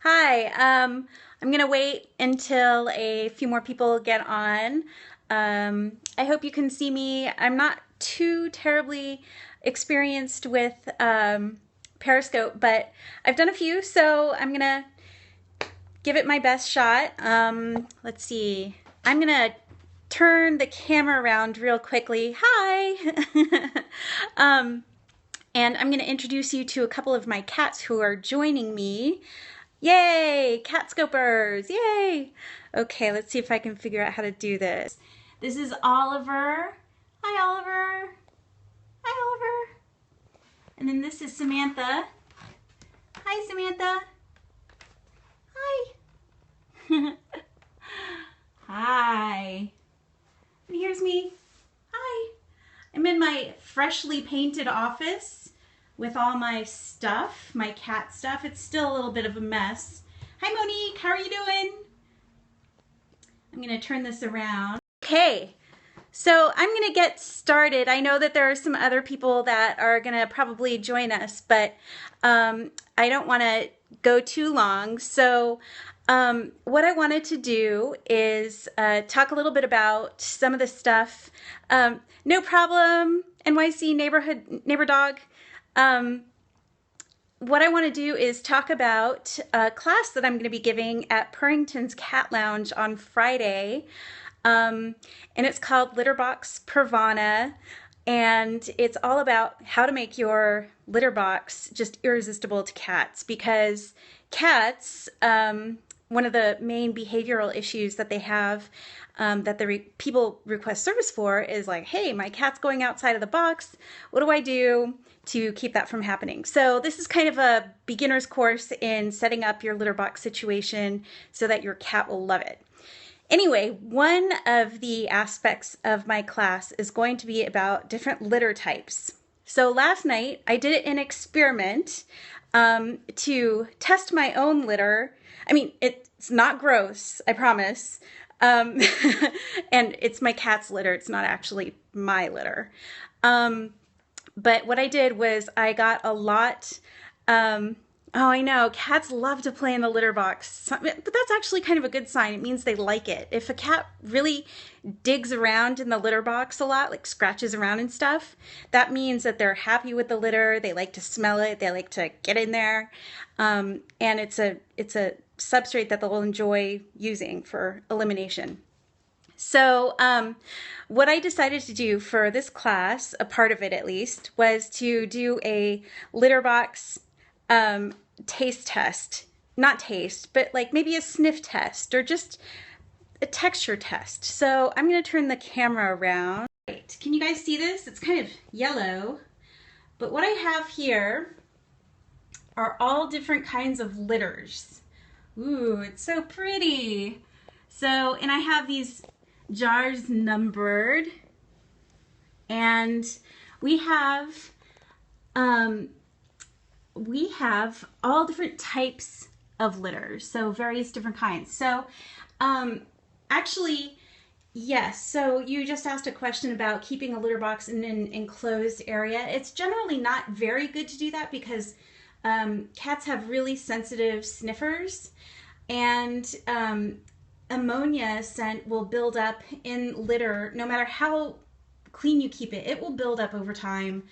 Hi, I'm gonna wait until a few more people get on. I hope you can see me. I'm not too terribly experienced with Periscope, but I've done a few, so I'm gonna give it my best shot. Let's see. I'm gonna turn the camera around real quickly. Hi! And I'm gonna introduce you to a couple of my cats who are joining me. Yay! Cat scopers! Yay! Okay, let's see if I can figure out how to do this. This is Oliver. Hi, Oliver. Hi, Oliver. And then this is Samantha. Hi, Samantha. Hi. Hi. And here's me. Hi. I'm in my freshly painted office with all my stuff, my cat stuff. It's still a little bit of a mess. Hi, Monique. How are you doing? I'm going to turn this around. Okay, so I'm going to get started. I know that there are some other people that are going to probably join us, but I don't want to go too long. So what I wanted to do is talk a little bit about some of the stuff. No problem, NYC neighbor dog. What I want to do is talk about a class that I'm going to be giving at Purrington's Cat Lounge on Friday. And it's called Litterbox Purrvana. And it's all about how to make your litter box just irresistible to cats, because cats, one of the main behavioral issues that they have, that the people request service for is like, hey, my cat's going outside of the box. What do I do to keep that from happening? So this is kind of a beginner's course in setting up your litter box situation so that your cat will love it. Anyway, one of the aspects of my class is going to be about different litter types. So last night I did an experiment to test my own litter. I mean, it's not gross, I promise. And it's my cat's litter. It's not actually my litter. But what I did was I got a lot. Oh, I know. Cats love to play in the litter box, but that's actually kind of a good sign. It means they like it. If a cat really digs around in the litter box a lot, like scratches around and stuff, that means that they're happy with the litter. They like to smell it. They like to get in there. And it's a substrate that they'll enjoy using for elimination. So what I decided to do for this class, a part of it at least, was to do a litter box taste test. Not taste, but like maybe a sniff test or just a texture test. So I'm going to turn the camera around. Right. Can you guys see this? It's kind of yellow. But what I have here are all different kinds of litters. Ooh, it's so pretty. So, and I have these jars numbered, and we have all different types of litters, so various different kinds. So actually, yes, so you just asked a question about keeping a litter box in an enclosed area. It's generally not very good to do that because cats have really sensitive sniffers, and ammonia scent will build up in litter. No matter how clean you keep it, it will build up over time.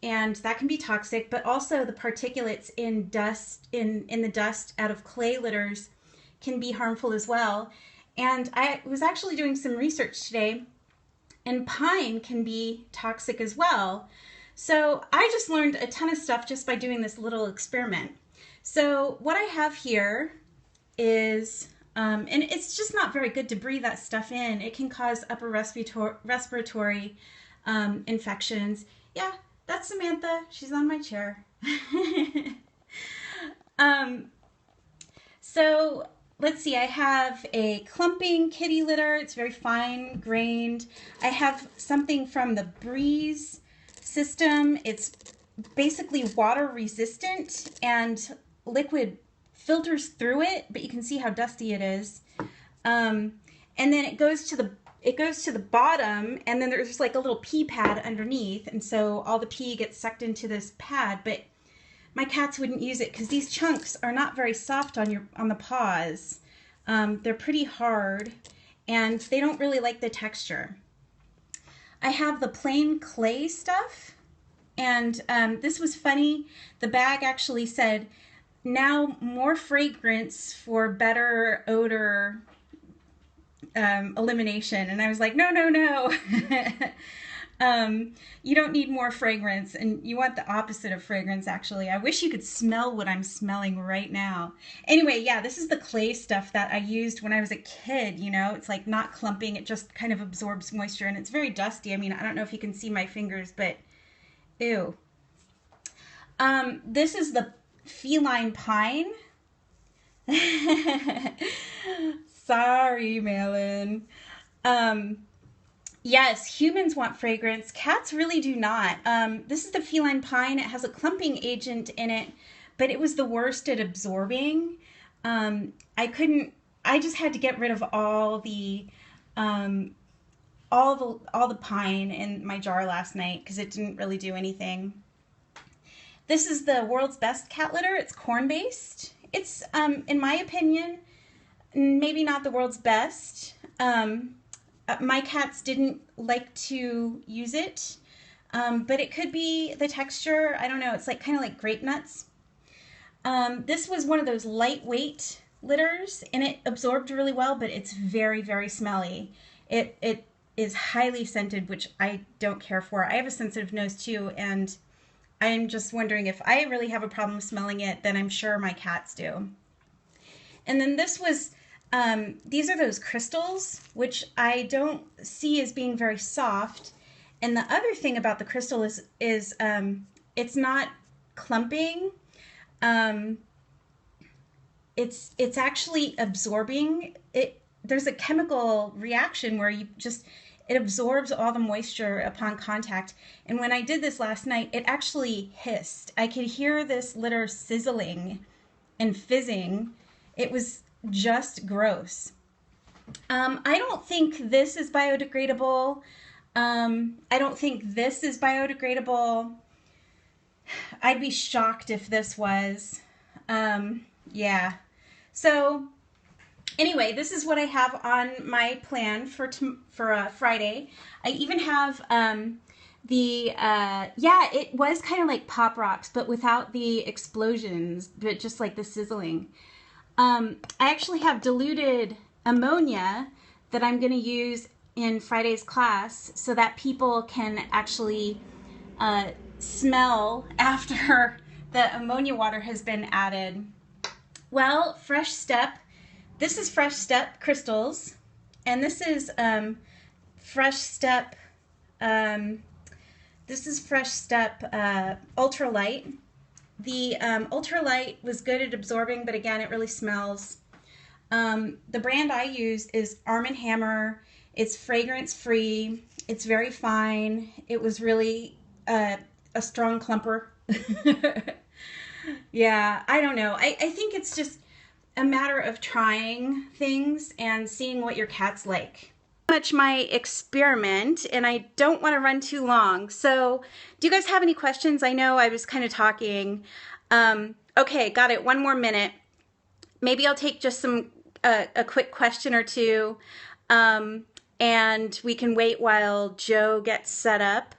And that can be toxic, but also the particulates in dust, in the dust out of clay litters can be harmful as well. And I was actually doing some research today, and pine can be toxic as well. So I just learned a ton of stuff just by doing this little experiment. So what I have here is, and it's just not very good to breathe that stuff in. It can cause upper respiratory infections. Yeah, that's Samantha. She's on my chair. So let's see. I have a clumping kitty litter. It's very fine grained. I have something from the Breeze system. It's basically water resistant, and liquid filters through it, but you can see how dusty it is. And then it goes to the bottom, and then there's like a little pee pad underneath, and so all the pee gets sucked into this pad. But my cats wouldn't use it because these chunks are not very soft on the paws. They're pretty hard and they don't really like the texture. I have the plain clay stuff, and this was funny. The bag actually said, now more fragrance for better odor elimination. And I was like, no, no, no. You don't need more fragrance, and you want the opposite of fragrance, actually. I wish you could smell what I'm smelling right now. Anyway, yeah, this is the clay stuff that I used when I was a kid, you know. It's like not clumping. It just kind of absorbs moisture, and it's very dusty. I mean, I don't know if you can see my fingers, but ew. This is the feline pine. Sorry, Malin. Yes, humans want fragrance. Cats really do not. This is the feline pine. It has a clumping agent in it, but it was the worst at absorbing. I just had to get rid of all the pine in my jar last night because it didn't really do anything. This is the world's best cat litter. It's corn-based. It's, in my opinion, maybe not the world's best. My cats didn't like to use it, but it could be the texture. I don't know. It's like kind of like grape nuts. This was one of those lightweight litters, and it absorbed really well, but it's very, very smelly. It is highly scented, which I don't care for. I have a sensitive nose too, and I'm just wondering if I really have a problem smelling it, then I'm sure my cats do. And then this was... these are those crystals, which I don't see as being very soft. And the other thing about the crystal is it's not clumping. It's actually absorbing it. There's a chemical reaction where it absorbs all the moisture upon contact. And when I did this last night, it actually hissed. I could hear this litter sizzling and fizzing. It was just gross. I don't think this is biodegradable. I don't think this is biodegradable. I'd be shocked if this was. Yeah. So anyway, this is what I have on my plan for Friday. I even have yeah, it was kind of like Pop Rocks, but without the explosions, but just like the sizzling. I actually have diluted ammonia that I'm going to use in Friday's class so that people can actually smell after the ammonia water has been added. Well, Fresh Step, this is Fresh Step crystals, and this is Fresh Step, Ultralight. The Ultralight was good at absorbing, but again, it really smells. The brand I use is Arm & Hammer. It's fragrance-free. It's very fine. It was really a strong clumper. Yeah, I don't know. I think it's just a matter of trying things and seeing what your cat's like. Much my experiment, and I don't want to run too long. So do you guys have any questions? I know I was kind of talking. Okay, got it. 1 more minute. Maybe I'll take just a quick question or two, and we can wait while Joe gets set up.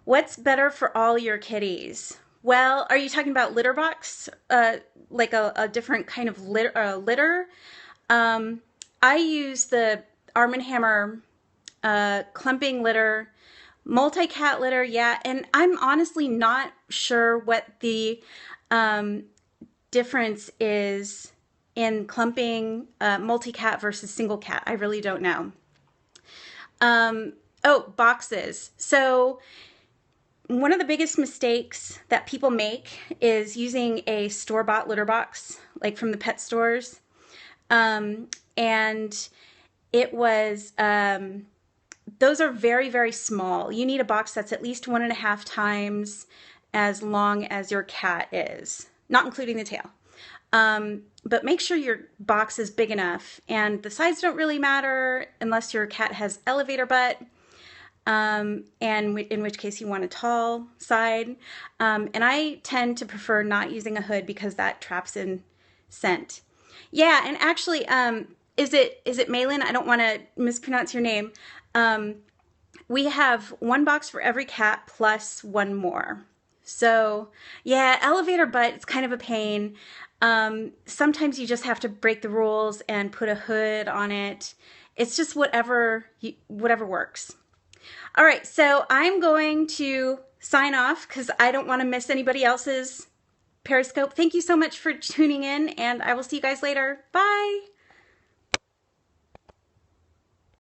What's better for all your kitties? Well, are you talking about litter box, like a different kind of litter? I use the Arm & Hammer clumping litter, multi-cat litter, yeah, and I'm honestly not sure what the difference is in clumping multi-cat versus single cat. I really don't know. Oh, boxes. So one of the biggest mistakes that people make is using a store-bought litter box, like from the pet stores. And it was, those are very, very small. You need a box that's at least 1.5 times as long as your cat is, not including the tail. But make sure your box is big enough, and the sides don't really matter unless your cat has elevator butt. and in which case you want a tall side. And I tend to prefer not using a hood because that traps in scent. Yeah, and actually, is it Malin? I don't want to mispronounce your name. We have one box for every cat plus one more. So yeah, elevator butt, it's kind of a pain. Sometimes you just have to break the rules and put a hood on it. It's just whatever works. All right, so I'm going to sign off because I don't want to miss anybody else's Periscope. Thank you so much for tuning in, and I will see you guys later. Bye.